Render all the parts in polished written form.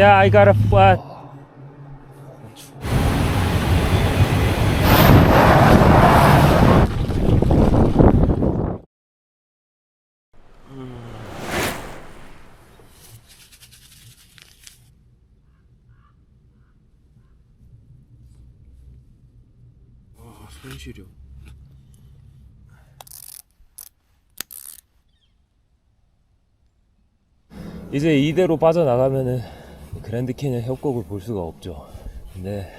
Yeah, I got a flat. 손시려. 이제 이대로 빠져나가면은 그랜드 캐년 협곡을 볼 수가 없죠. 근데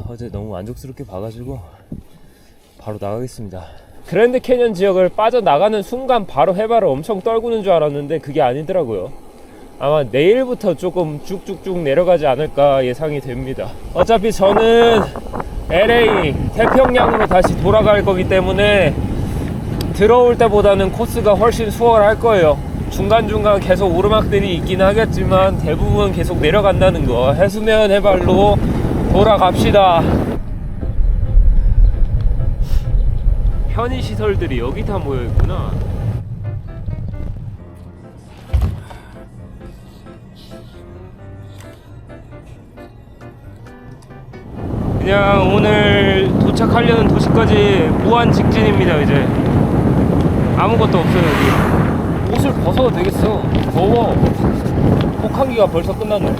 어제 너무 만족스럽게 봐가지고 바로 나가겠습니다. 그랜드 캐년 지역을 빠져나가는 순간 바로 해발을 엄청 떨구는 줄 알았는데 그게 아니더라고요. 아마 내일부터 조금 쭉쭉쭉 내려가지 않을까 예상이 됩니다. 어차피 저는 LA 태평양으로 다시 돌아갈 거기 때문에 들어올 때보다는 코스가 훨씬 수월할 거예요. 중간중간 계속 오르막들이 있긴 하겠지만 대부분 계속 내려간다는 거. 해수면 해발로 돌아갑시다. 편의시설들이 여기 다 모여있구나. 그냥 오늘 도착하려는 도시까지 무한 직진입니다. 이제 아무것도 없어요. 여기 옷을 벗어도 되겠어. 더워. 혹한기가 벌써 끝났네.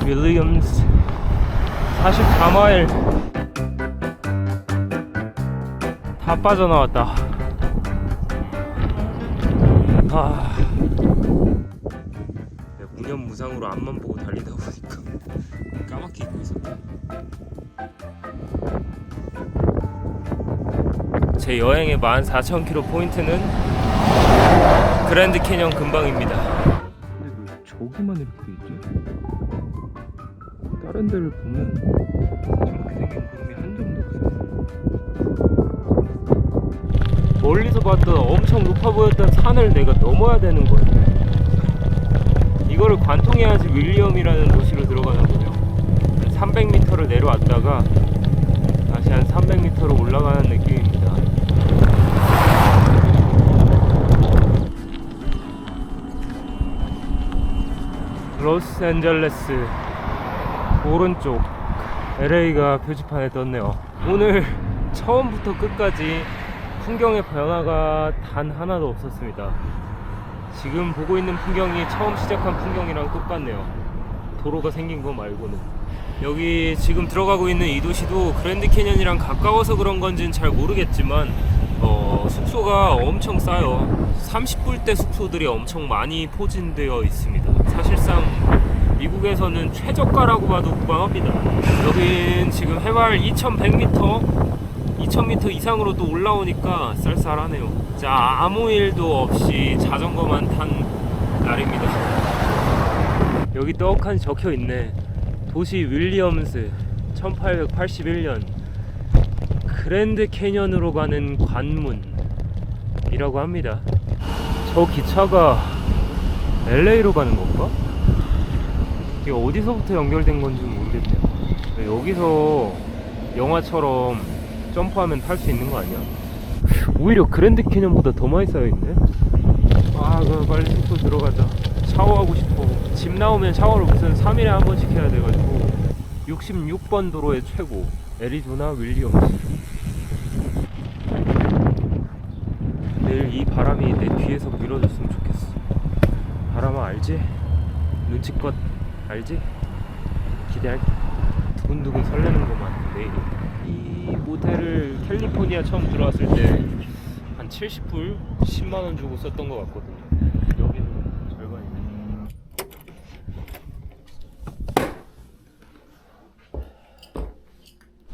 윌리엄스 44마일 다 빠져나왔다. 내가 무념무상으로 앞만 보고 달리다 보니까 까맣게 입고 있었다. 제 여행의 14,000km 포인트는 그랜드 캐년 근방입니다. 근데 왜 저기만 이렇게 있지? 다른 데를 보면 저렇게 생긴 구름이 한 점도 없어요. 멀리서 봤던 엄청 높아 보였던 산을 내가 넘어야 되는 거예요. 이거를 관통해야지 윌리엄이라는 도시로 들어가나 보네요. 300m를 내려왔다가 다시 한 300m로 올라가는 느낌입니다. 로스앤젤레스 오른쪽 LA가 표지판에 떴네요. 오늘 처음부터 끝까지 풍경의 변화가 단 하나도 없었습니다. 지금 보고 있는 풍경이 처음 시작한 풍경이랑 똑같네요. 도로가 생긴 거 말고는. 여기 지금 들어가고 있는 이 도시도 그랜드 캐년이랑 가까워서 그런 건지는 잘 모르겠지만 숙소가 엄청 싸요. 30불대 숙소들이 엄청 많이 포진되어 있습니다. 사실상 미국에서는 최저가라고 봐도 무방합니다. 여긴 지금 해발 2100m 이상으로 또 올라오니까 쌀쌀하네요. 자, 아무 일도 없이 자전거만 탄 날입니다. 여기 떡하니 적혀있네. 도시 윌리엄스 1881년 그랜드 캐년으로 가는 관문이라고 합니다. 저 기차가 LA로 가는 건가? 이게 어디서부터 연결된 건지 모르겠네요. 여기서 영화처럼 점프하면 탈 수 있는 거 아니야? 오히려 그랜드 캐년보다 더 많이 쌓여있네. 그럼 빨리 숙소 들어가자. 샤워하고 싶어. 집 나오면 샤워를 무슨 3일에 한 번씩 해야 돼가지고. 66번 도로의 최고 애리조나 윌리엄스. 내일 이 바람이 내 뒤에서 밀어줬으면 좋겠어. 바람아 알지? 눈치껏 알지? 기대할게. 두근두근 설레는구만 내일이. 이 모텔을 캘리포니아 처음 들어왔을 때 한 70불? 10만원 주고 썼던 것 같거든요. 여기는 절반이네.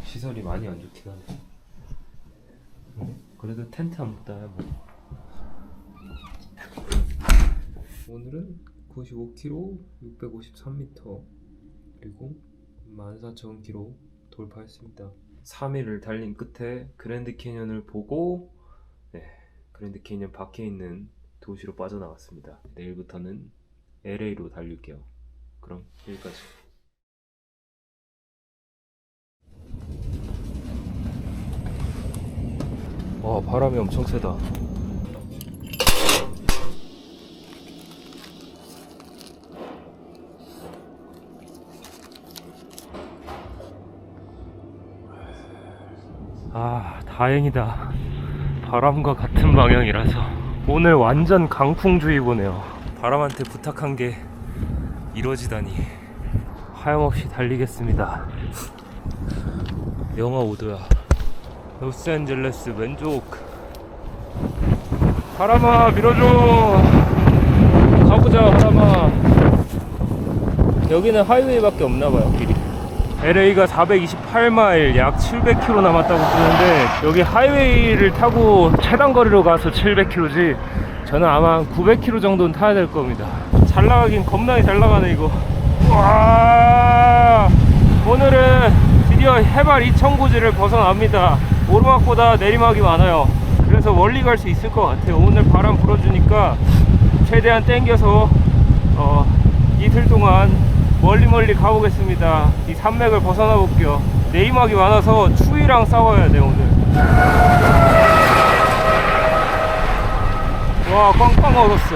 시설이 많이 안 좋긴 하네. 그래도 텐트 한번 따야 뭐. 오늘은 95km, 653m 그리고 14,000km 돌파했습니다. 3일을 달린 끝에 그랜드 캐년을 보고 그랜드 캐년 밖에 있는 도시로 빠져나왔습니다. 내일부터는 LA로 달릴게요. 그럼 여기까지. 와, 바람이 엄청 세다. 아, 다행이다. 바람과 같은 방향이라서. 오늘 완전 강풍주의보네요. 바람한테 부탁한 게 이루어지다니. 하염없이 달리겠습니다. 영하 5도야. 로스앤젤레스 왼쪽. 바람아 밀어줘. 가보자 바람아. 여기는 하이웨이밖에 없나봐요 길이. LA가 428마일 약 700km 남았다고 뜨는데 여기 하이웨이를 타고 최단 거리로 가서 700km지 저는 아마 900km 정도는 타야 될 겁니다. 잘 나가긴 겁나게 잘 나가네 이거. 와, 오늘은 드디어 해발 2000고지를 벗어납니다. 오르막보다 내리막이 많아요. 그래서 멀리 갈 수 있을 것 같아요. 오늘 바람 불어주니까 최대한 당겨서 이틀 동안 멀리 가보겠습니다. 이 산맥을 벗어나 볼게요. 내리막이 많아서 추위랑 싸워야 돼 오늘. 와, 꽝꽝 얼었어.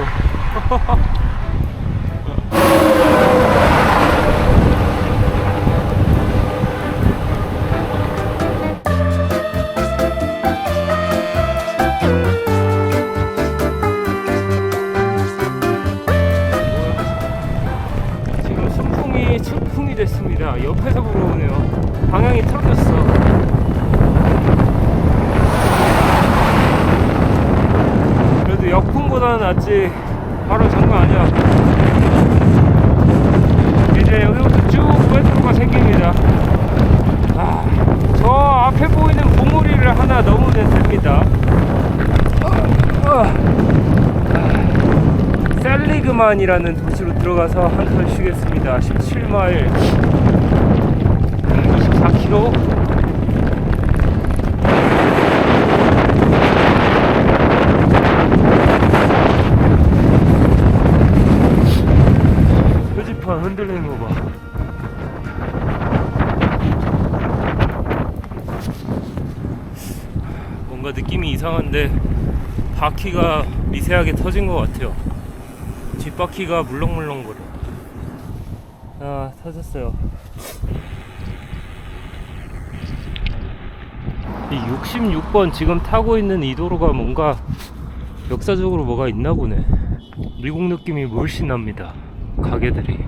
측풍이 됐습니다. 옆에서 불어오네요. 방향이 틀어졌어. 그래도 역풍보다는 낫지. 바로 장난 아니야. 이제 여기부터 쭉 메트로가 생깁니다. 저 앞에 보이는 봉우리를 하나 넘으면 됩니다. 셀리그만이라는 도시로 들어가서 한턴 쉬겠습니다. 17마일 24km. 표지판 흔들리는 거 봐. 뭔가 느낌이 이상한데 바퀴가 미세하게 터진 것 같아요. 뒷바퀴가 물렁물렁거려. 아, 터졌어요. 이 66번 지금 타고 있는 이 도로가 뭔가 역사적으로 뭐가 있나 보네. 미국 느낌이 물씬 납니다. 가게들이.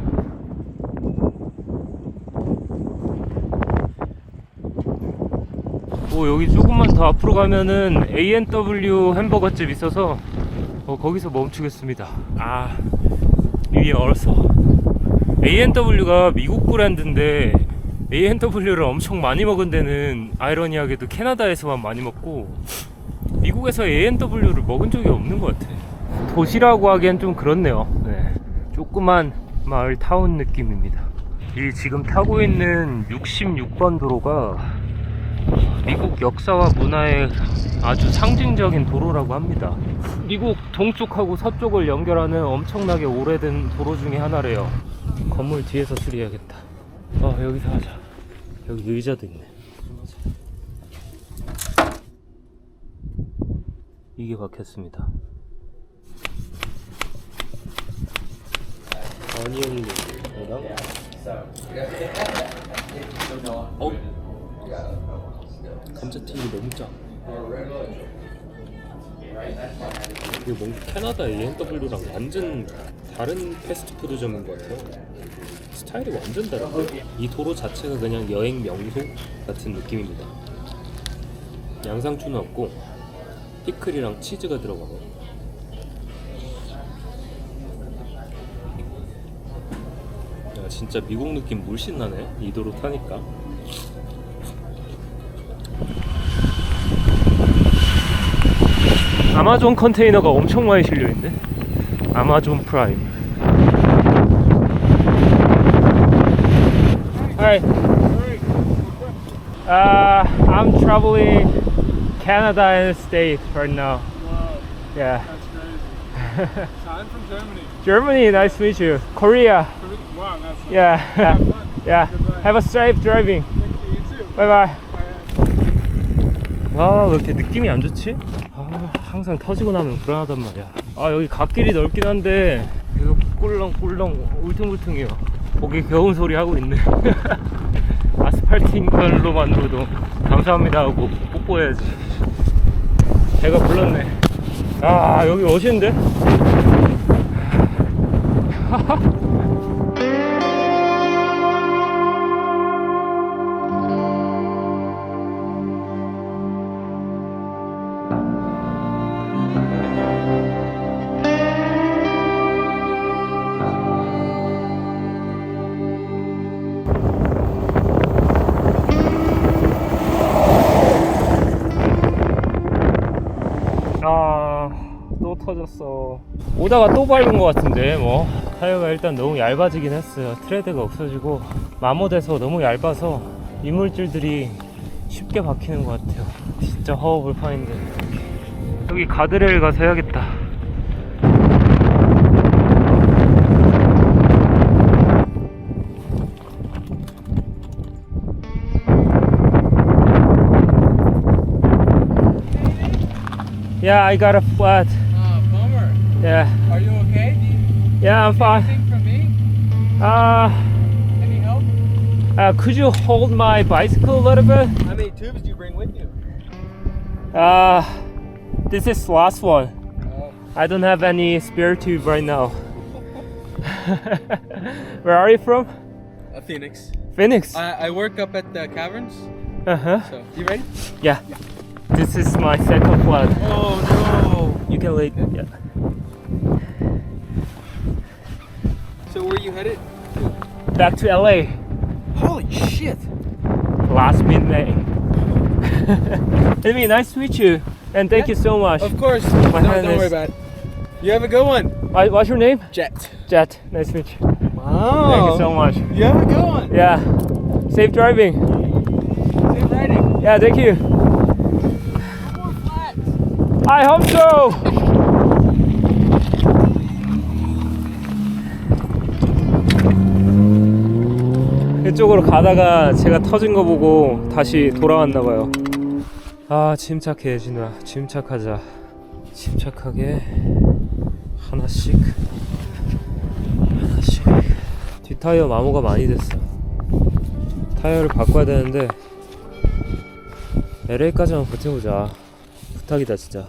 오, 여기 조금만 더 앞으로 가면은 A&W 햄버거집 있어서 거기서 멈추겠습니다. 아, 위에 얼었어. A&W가 미국 브랜드인데 A&W를 엄청 많이 먹은 데는 아이러니하게도 캐나다에서만 많이 먹고 미국에서 A&W를 먹은 적이 없는 것 같아. 도시라고 하기엔 좀 그렇네요. 네. 조그만 마을 타운 느낌입니다. 이 지금 타고 있는 66번 도로가 미국 역사와 문화의 아주 상징적인 도로라고 합니다. 미국 동쪽하고 서쪽을 연결하는 엄청나게 오래된 도로 중에 하나래요. 건물 뒤에서 수리해야겠다. 여기서 하자. 여기 의자도 있네. 이게 박혔습니다. 어니언 감자튀김이 너무 짜. 이게 뭔가 캐나다 A&W랑 완전 다른 패스트푸드점인 것 같아요. 스타일이 완전 다른데? 이 도로 자체가 그냥 여행 명소 같은 느낌입니다. 양상추는 없고 피클이랑 치즈가 들어가고. 야, 진짜 미국 느낌 물씬 나네, 이 도로 타니까. 아마존 컨테이너가 엄청 많이 실려있네. 아마존 프라임. Hi. I'm traveling Canada and States right now. Wow, Yeah. that's crazy. So I'm from Germany. Germany, nice to meet you. Korea. Wow, that's Yeah. have fun. Yeah. Goodbye. Have a safe driving. Thank you, you too. Bye bye. Bye. 아, 왜 이렇게 느낌이 안 좋지? 항상 터지고 나면 불안하단 말이야. 여기 갓길이 넓긴 한데 계속 꿀렁꿀렁 울퉁불퉁해요. 거기 겨운 소리 하고 있네. 아스팔트 스타팅 걸로만으로도 감사합니다 하고 뽀뽀해야지. 배가 불렀네. 아 여기 멋있는데? 또 터졌어. 오다가 또 밟은 것 같은데 뭐 타이어가 일단 너무 얇아지긴 했어요. 트레드가 없어지고 마모돼서 너무 얇아서 이물질들이 쉽게 박히는 것 같아요. 진짜 허허벌판인데 여기 가드레일 가서 해야겠다. Yeah, I got a flat. Bummer. Yeah. Are you okay? Yeah, I'm fine. Anything from me? Uh, Any help? could you hold my bicycle a little bit? How many tubes do you bring with you? This is last one. Oh. I don't have any spare tube right now. Where are you from? Phoenix. Phoenix. I work up at the caverns. Uh-huh. So, you ready? Yeah. This is my second flat. Oh no. You can lay. Yeah. So where you headed? Back to LA. Holy shit. Last midnight. Anyway, nice to meet you. And thank you so much. Of course. My No, hand don't worry is- about it. You have a good one. What's your name? Jet. Jet. Nice to meet you. Wow. Thank you so much. You have a good one. Yeah. Safe driving. Safe riding. Yeah, thank you. More flats. I hope so. 이쪽으로 가다가 제가 터진 거 보고 다시 돌아왔나 봐요. 아, 침착해 진우야. 침착하자. 침착하게 하나씩 하나씩. 뒷타이어 마모가 많이 됐어. 타이어를 바꿔야 되는데 LA까지만 버텨보자. 부탁이다 진짜.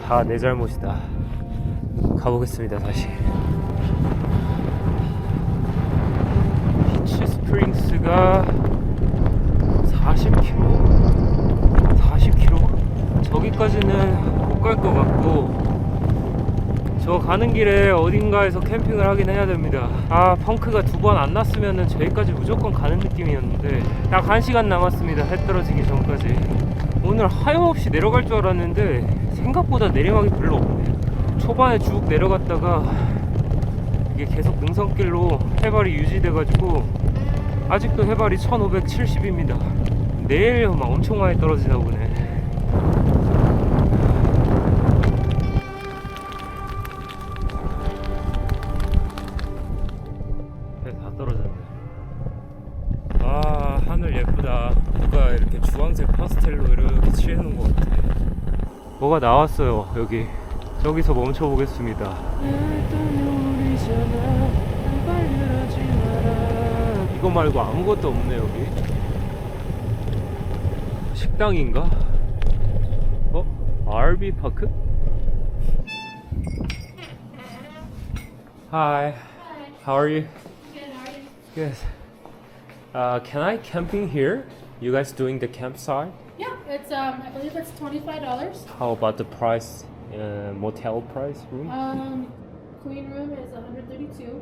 다 내 잘못이다. 가보겠습니다 다시. 피치 스프링스가 40km? 40km? 저기까지는 못 갈 것 같고 저 가는 길에 어딘가에서 캠핑을 하긴 해야 됩니다. 아, 펑크가 두 번 안 났으면 저기까지 무조건 가는 느낌이었는데 딱 1시간 남았습니다. 해 떨어지기 전까지. 오늘 하염없이 내려갈 줄 알았는데 생각보다 내리막이 별로 없네. 초반에 쭉 내려갔다가 이게 계속 능선길로 해발이 유지돼가지고 아직도 해발이 1570입니다. 내일 막 엄청 많이 떨어지나 보네. 다 떨어졌네. 아, 하늘 예쁘다. 누가 이렇게 주황색 파스텔로 이렇게 칠해놓은 것 같아. 뭐가 나왔어요 여기. 여기서 멈춰 보겠습니다. 이거 말고 아무것도 없네 여기. 식당인가? RV 파크? Hi. How are you? Good, how are you? Good. Can I camping here? You guys doing the campsite? Yeah, it's I believe it's $25. How about the price? Motel price room? Queen room is $132.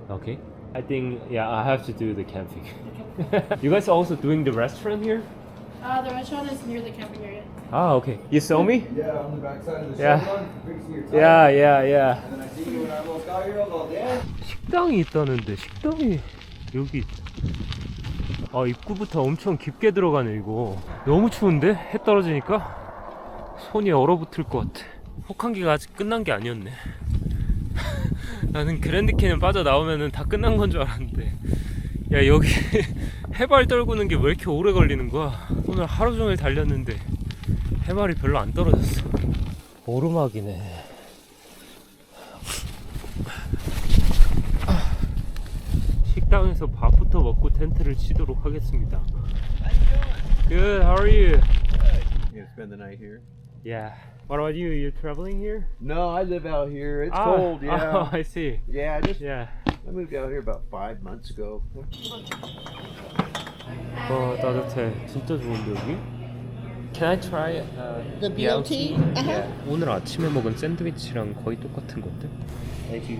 Okay. I think I have to do the camping. You guys also doing the restaurant here? The restaurant is near the camping area. Ah, okay. You saw me? Yeah, on the backside of the Yeah. chevron, fixing your tire. Yeah. And then I see you in our little sky here, all day. 식당이 있다는데 식당이 여기. 아, 입구부터 엄청 깊게 들어가네 이거. 너무 추운데? 해 떨어지니까 손이 얼어붙을 것 같아. 혹한기가 아직 끝난 게 아니었네. 나는 그랜드 캐년 빠져나오면은 다 끝난 건 줄 알았는데, 야 여기 해발 떨구는 게 왜 이렇게 오래 걸리는 거야. 오늘 하루 종일 달렸는데 해발이 별로 안 떨어졌어. 오르막이네. 식당에서 밥부터 먹고 텐트를 치도록 하겠습니다. Good. How are you? You gonna spend the night here? Yeah. What about you? You traveling here? No, I live out here. It's Ah, cold, yeah. Oh, I see. Yeah, Yeah. I moved out here about 5 months ago. 따뜻해. 진짜 좋은데 여기? Can I try The BLT? Yeah. 오늘 아침에 먹은 샌드위치랑 거의 똑같은 건데? Thank you.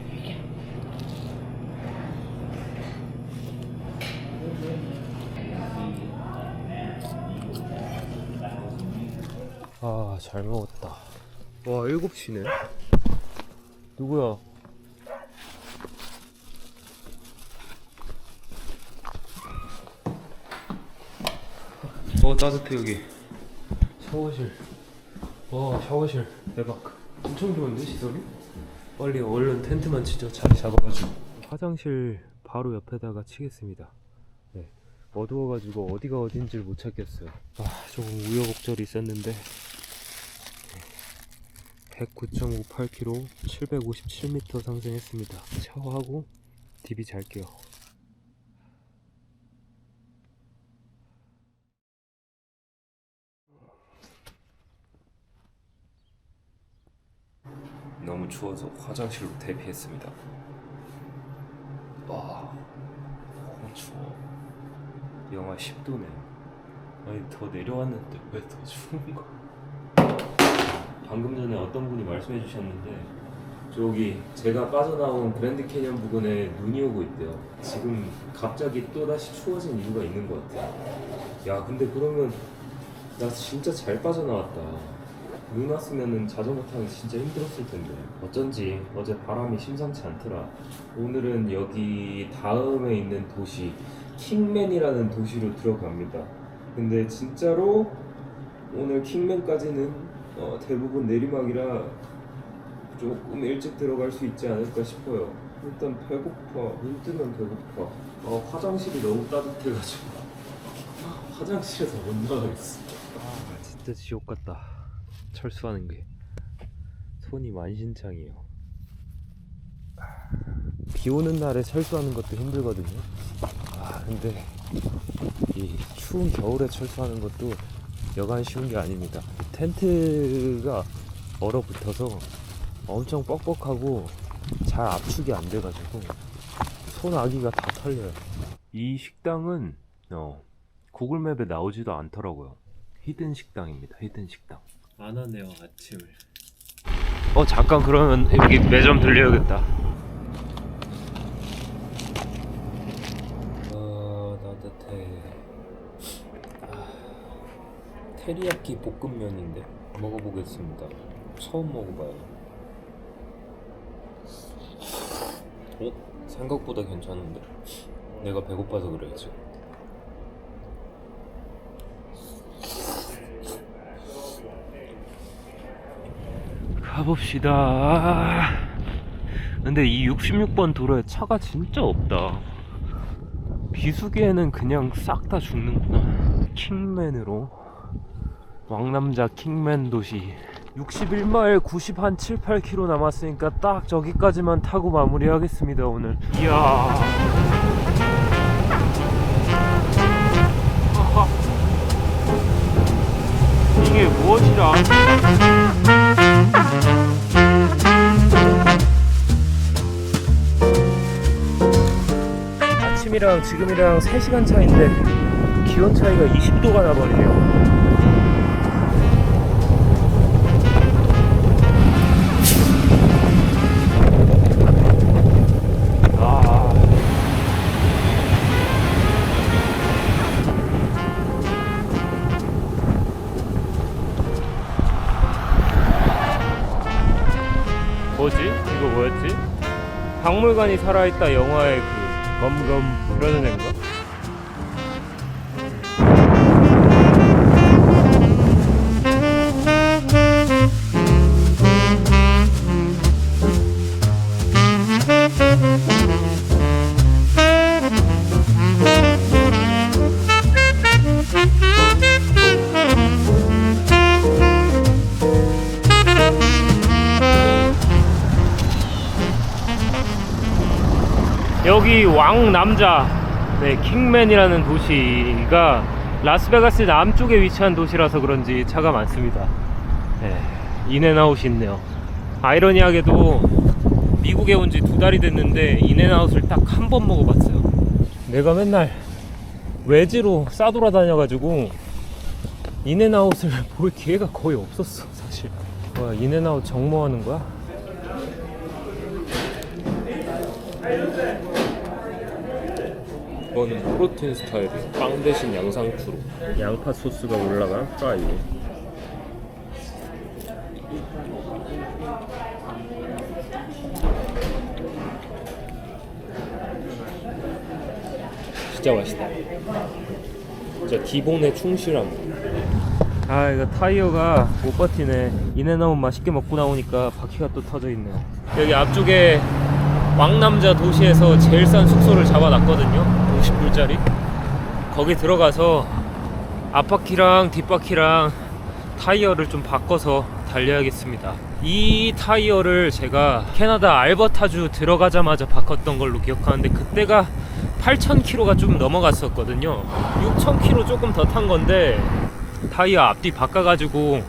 아, 잘 먹었다. 와, 7시네. 누구야? 따뜻해 여기. 샤워실. 와, 샤워실 대박. 엄청 좋은데 시설이? 빨리 얼른 텐트만 치죠. 자리 잡아가지고. 화장실 바로 옆에다가 치겠습니다. 네, 어두워가지고 어디가 어딘지를 못 찾겠어요. 조금 우여곡절이 있었는데 109.58km 757m 상승했습니다. 샤워하고 DB 잘게요. 너무 추워서 화장실로 대피했습니다. 너무 추워. 영하 10도네. 아니, 더 내려왔는데 왜 더 추운 거야? 방금 전에 어떤 분이 말씀해 주셨는데 저기 제가 빠져나온 그랜드 캐년 부근에 눈이 오고 있대요. 지금 갑자기 또다시 추워진 이유가 있는 것 같아요. 야, 근데 그러면 나 진짜 잘 빠져나왔다. 눈 왔으면은 자전거 타기 진짜 힘들었을 텐데. 어쩐지 어제 바람이 심상치 않더라. 오늘은 여기 다음에 있는 도시 킹맨이라는 도시로 들어갑니다. 근데 진짜로 오늘 킹맨까지는 대부분 내리막이라 조금 일찍 들어갈 수 있지 않을까 싶어요. 일단 배고파. 눈 뜨면 배고파. 화장실이 너무 따뜻해가지고 화장실에서 못 나가겠어. 진짜 지옥 같다. 철수하는 게 손이 만신창이에요. 비 오는 날에 철수하는 것도 힘들거든요. 근데 이 추운 겨울에 철수하는 것도 여간 쉬운 게 아닙니다. 텐트가 얼어붙어서 엄청 뻑뻑하고 잘 압축이 안 돼가지고 손아귀가 다 털려요. 이 식당은 구글맵에 나오지도 않더라고요. 히든 식당입니다. 히든 식당. 안 하네요, 아침을. 잠깐 그러면 여기 매점 들려야겠다. 따뜻해. 테리야끼 볶음면인데 먹어보겠습니다. 처음 먹어봐요. 생각보다 괜찮은데? 내가 배고파서 그래요 지금. 가봅시다. 근데 이 66번 도로에 차가 진짜 없다. 비수기에는 그냥 싹 다 죽는구나. 킹맨으로 왕남자 킹맨 도시 61마일 90 한 7, 8km 남았으니까 딱 저기까지만 타고 마무리하겠습니다 오늘. 이야. 이게 무엇이라? 아침이랑 지금이랑 3시간 차인데 기온 차이가 20도가 나버리네요. 뭐지? 이거 뭐였지? 박물관이 살아있다 영화의 그 검검 그러는 애인가? 여기 왕남자 킹맨이라는 도시가 라스베가스 남쪽에 위치한 도시라서 그런지 차가 많습니다. 네, 인앤아웃이 있네요. 아이러니하게도 미국에 온 지 2달이 됐는데 인앤아웃을 딱 한 번 먹어봤어요. 내가 맨날 외지로 싸돌아다녀가지고 인앤아웃을 볼 기회가 거의 없었어 사실. 와, 인앤아웃 정모하는 거야? 이거는 프로틴 스타일이에요. 빵 대신 양상추로 양파 소스가 올라간 프라이. 진짜 맛있다. 진짜 기본에 충실함. 아, 이거 타이어가 못 버티네. 인앤아웃 맛있게 먹고 나오니까 바퀴가 또 터져 있네요. 여기 앞쪽에 왕남자 도시에서 제일 싼 숙소를 잡아놨거든요. 50불짜리. 거기 들어가서 앞바퀴랑 뒷바퀴랑 타이어를 좀 바꿔서 달려야겠습니다. 이 타이어를 제가 캐나다 알버타주 들어가자마자 바꿨던 걸로 기억하는데 그때가 8,000km가 좀 넘어갔었거든요. 6,000km 조금 더 탄 건데 타이어 앞뒤 바꿔가지고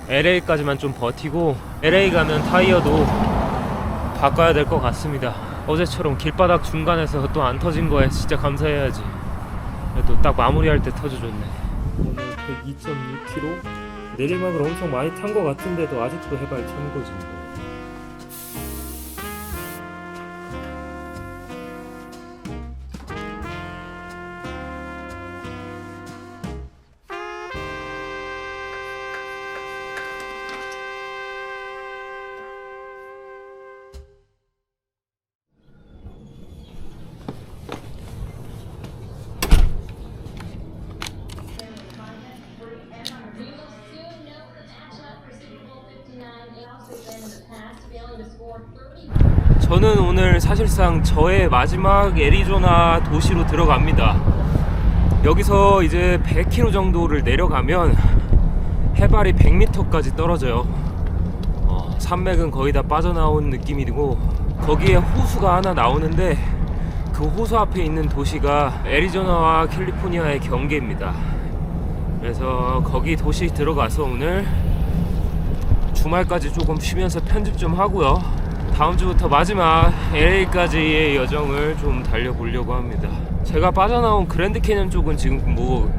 LA까지만 좀 버티고 LA 가면 타이어도 바꿔야 될 것 같습니다. 어제처럼 길바닥 중간에서 또 안 터진 거에 진짜 감사해야지. 또 딱 마무리할 때 터져줬네. 오늘 102.6km 내리막을 엄청 많이 탄 것 같은데도 아직도 해발 1000거지. 저는 오늘 사실상 저의 마지막 애리조나 도시로 들어갑니다. 여기서 이제 100km 정도를 내려가면 해발이 100m까지 떨어져요. 산맥은 거의 다 빠져나온 느낌이고 거기에 호수가 하나 나오는데 그 호수 앞에 있는 도시가 애리조나와 캘리포니아의 경계입니다. 그래서 거기 도시 들어가서 오늘 주말까지 조금 쉬면서 편집 좀 하고요. 다음 주부터 마지막 LA까지의 여정을 좀 달려보려고 합니다. 제가 빠져나온 그랜드 캐년 쪽은 지금 뭐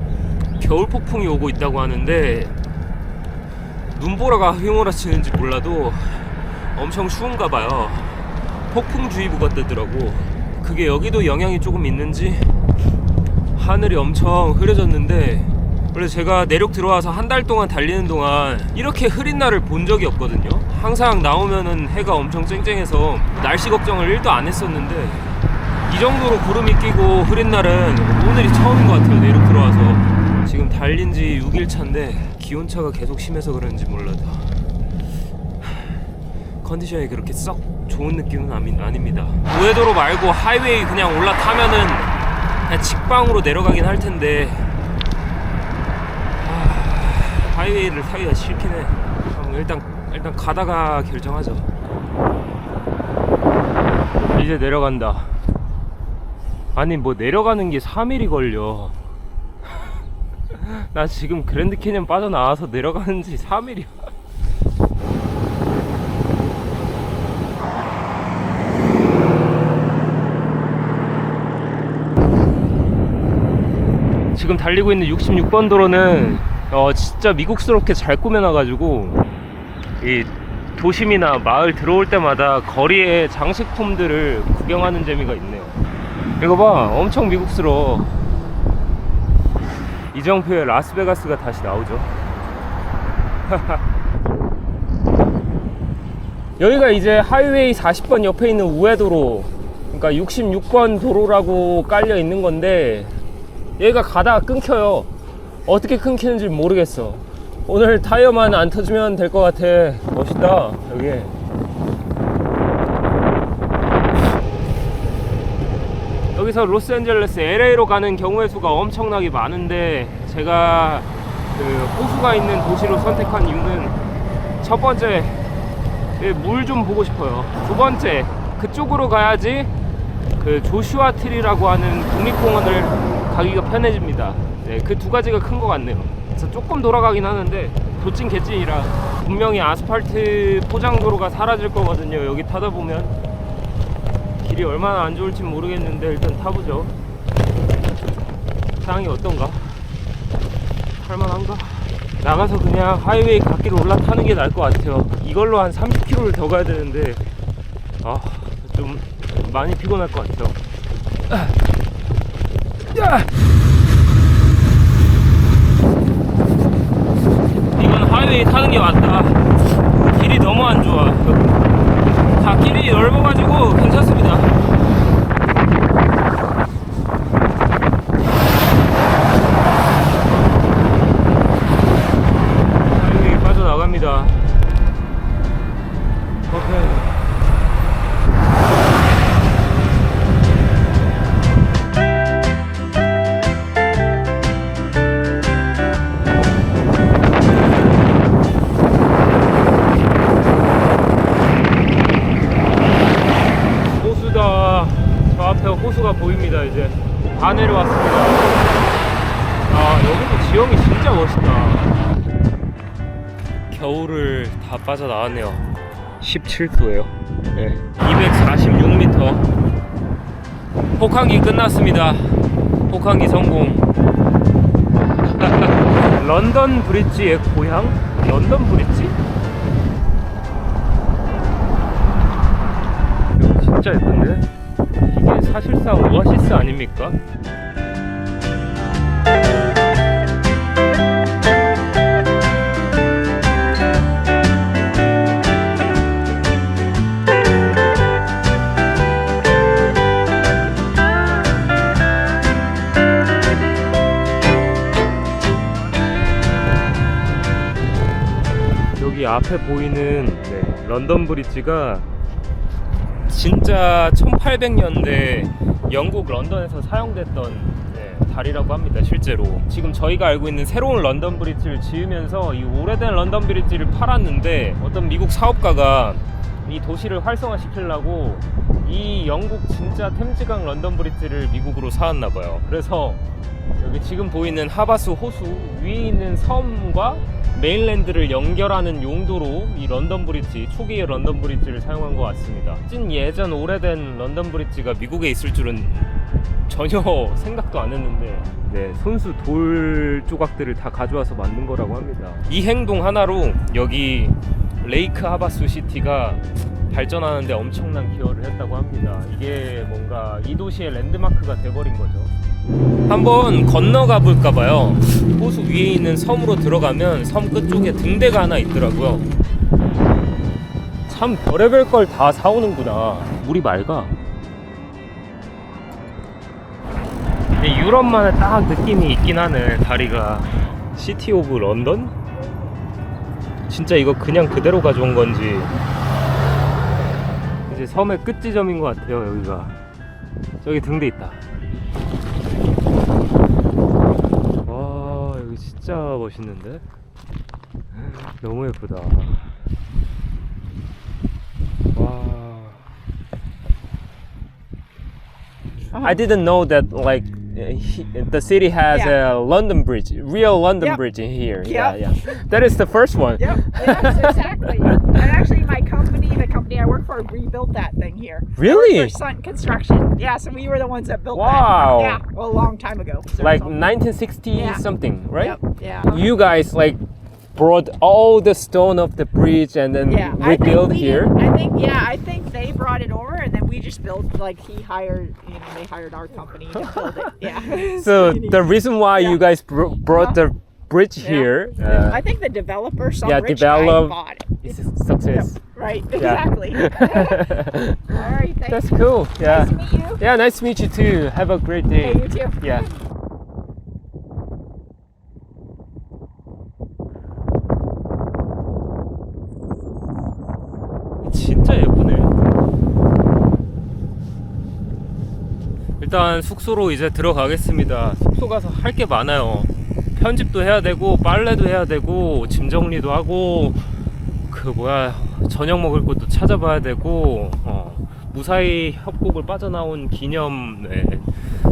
겨울 폭풍이 오고 있다고 하는데 눈보라가 휘몰아치는지 몰라도 엄청 추운가 봐요. 폭풍주의보가 뜨더라고. 그게 여기도 영향이 조금 있는지 하늘이 엄청 흐려졌는데 원래 제가 내륙 들어와서 한 달 동안 달리는 동안 이렇게 흐린 날을 본 적이 없거든요. 항상 나오면은 해가 엄청 쨍쨍해서 날씨 걱정을 1도 안 했었는데 이 정도로 구름이 끼고 흐린 날은 오늘이 처음인 것 같아요. 내륙 들어와서 지금 달린 지 6일 차인데 기온차가 계속 심해서 그런지 몰라도 컨디션이 그렇게 썩 좋은 느낌은 아닙니다. 우회도로 말고 하이웨이 그냥 올라타면은 그냥 직방으로 내려가긴 할 텐데 하이웨이를 타기가 싫긴 해. 일단 가다가 결정하죠. 이제 내려간다. 아니 뭐 내려가는 게 3일이 걸려. 나 지금 그랜드 캐년 빠져나와서 내려가는 지 3일이야. 지금 달리고 있는 66번 도로는 진짜 미국스럽게 잘 꾸며놔가지고 이 도심이나 마을 들어올 때마다 거리에 장식품들을 구경하는 재미가 있네요. 이거 봐, 엄청 미국스러워. 이정표의 라스베가스가 다시 나오죠. 여기가 이제 하이웨이 40번 옆에 있는 우회도로, 그러니까 66번 도로라고 깔려 있는 건데 얘가 가다가 끊겨요. 어떻게 끊기는지 모르겠어. 오늘 타이어만 안 터지면 될 것 같아. 멋있다 여기. 여기서 로스앤젤레스 LA로 가는 경우의 수가 엄청나게 많은데 제가 그 호수가 있는 도시로 선택한 이유는 첫 번째 물 좀 보고 싶어요. 두 번째 그쪽으로 가야지 그 조슈아 트리라고 하는 국립공원을 가기가 편해집니다. 네, 그 두 가지가 큰 것 같네요. 그래서 조금 돌아가긴 하는데 도찐 개찐이라 분명히 아스팔트 포장도로가 사라질 거거든요. 여기 타다 보면 길이 얼마나 안 좋을지 모르겠는데 일단 타보죠. 상황이 어떤가? 할만한가? 나가서 그냥 하이웨이 갓길 올라타는 게 나을 것 같아요. 이걸로 한 30km를 더 가야 되는데 좀 많이 피곤할 것 같아요. 이건 하이웨이 타는 게 맞다. 길이 너무 안 좋아. 갓길이 넓어가지고 괜찮습니다. 하이웨이 빠져나갑니다. 오케이. 호수다. 저 앞에 호수가 보입니다. 이제 다 내려왔습니다. 여기도 지형이 진짜 멋있다. 겨울을 다 빠져나왔네요. 17도예요. 네. 246m. 혹한기 끝났습니다. 혹한기 성공. 런던 브릿지의 고향? 런던 브릿지? 여기 진짜 예쁜데? 이게 사실상 오아시스 아닙니까? 여기 앞에 보이는 런던 브릿지가 진짜 1800년대 영국 런던에서 사용됐던 다리라고 합니다. 실제로 지금 저희가 알고 있는 새로운 런던 브릿지를 지으면서 이 오래된 런던 브릿지를 팔았는데 어떤 미국 사업가가 이 도시를 활성화시키려고 이 영국 진짜 템즈강 런던 브릿지를 미국으로 사왔나 봐요. 그래서 여기 지금 보이는 하바스 호수 위에 있는 섬과 메인랜드를 연결하는 용도로 이 런던 브릿지, 초기의 런던 브릿지를 사용한 것 같습니다. 찐 예전 오래된 런던 브릿지가 미국에 있을 줄은 전혀 생각도 안 했는데 손수 돌 조각들을 다 가져와서 만든 거라고 합니다. 이 행동 하나로 여기 레이크 하바스 시티가 발전하는데 엄청난 기여를 했다고 합니다. 이게 뭔가 이 도시의 랜드마크가 돼버린 거죠. 한번 건너가 볼까 봐요. 호수 위에 있는 섬으로 들어가면 섬 끝쪽에 등대가 하나 있더라고요. 참 별의별 걸 다 사오는구나. 물이 맑아. 근데 유럽만의 딱 느낌이 있긴 하네. 다리가 시티 오브 런던? 진짜 이거 그냥 그대로 가져온 건지. 이제 섬의 끝 지점인 것 같아요. 여기가. 저기 등대 있다. 와, 여기 진짜 멋있는데? 너무 예쁘다. 와. I didn't know that like the city has a London Bridge, real London Bridge in here. Yeah. That is the first one. Yep, yes, exactly. And actually, my company, the company I work for, rebuilt that thing here. Really? For Sun Construction. Yeah, so we were the ones that built Wow. that. Yeah, well, a long time ago. So Like it's all- 1960 something, right? Yep, yeah. You guys like brought all the stone of the bridge and then Yeah, I think rebuilt we here. did. I think they brought it over, and then we just built. Like they hired our company to build it. Yeah. So the reason why you guys brought the bridge Yeah. here, I think the developer, some yeah, rich develop- guy, bought it. is a success. Right. Yeah. Exactly. All right. Thanks. That's cool. Yeah. Nice to meet you. Yeah, nice to meet you too. Have a great day. Hey, you too. Yeah. 진짜 예쁘네. 일단 숙소로 이제 들어가겠습니다. 숙소 가서 할 게 많아요. 편집도 해야 되고 빨래도 해야 되고 짐 정리도 하고 저녁 먹을 것도 찾아봐야 되고 무사히 협곡을 빠져나온 기념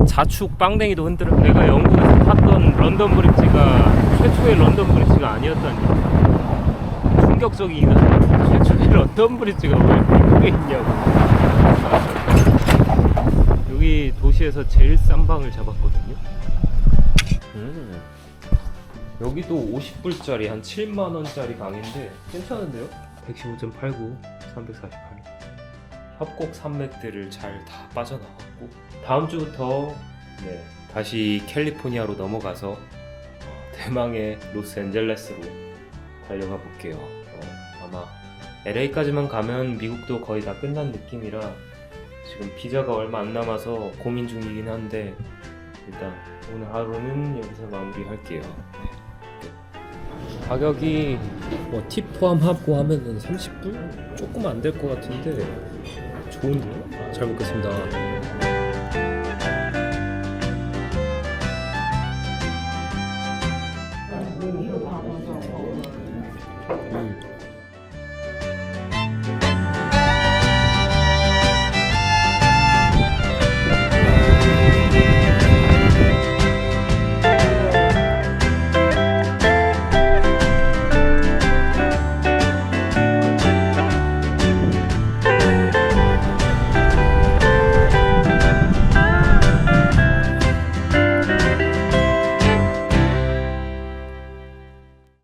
자축 빵댕이도 흔들어. 내가 영국에서 탔던 런던 브릿지가 최초의 런던 브릿지가 아니었다니 충격적이긴 한데 최초의 런던 브릿지가 왜 미국에 있냐고. 여기 도시에서 제일 싼 방을 잡았거든요. 여기도 50불짜리 한 7만원짜리 방인데 괜찮은데요? 115.89 348 협곡 산맥들을 잘 다 빠져나갔고 다음 주부터 다시 캘리포니아로 넘어가서 대망의 로스앤젤레스로 달려가 볼게요. 아마 LA까지만 가면 미국도 거의 다 끝난 느낌이라 지금 비자가 얼마 안 남아서 고민 중이긴 한데 일단 오늘 하루는 여기서 마무리할게요. 가격이 뭐 팁 포함하고 하면은 30불? 조금 안 될 것 같은데 좋은데요? 잘 먹겠습니다.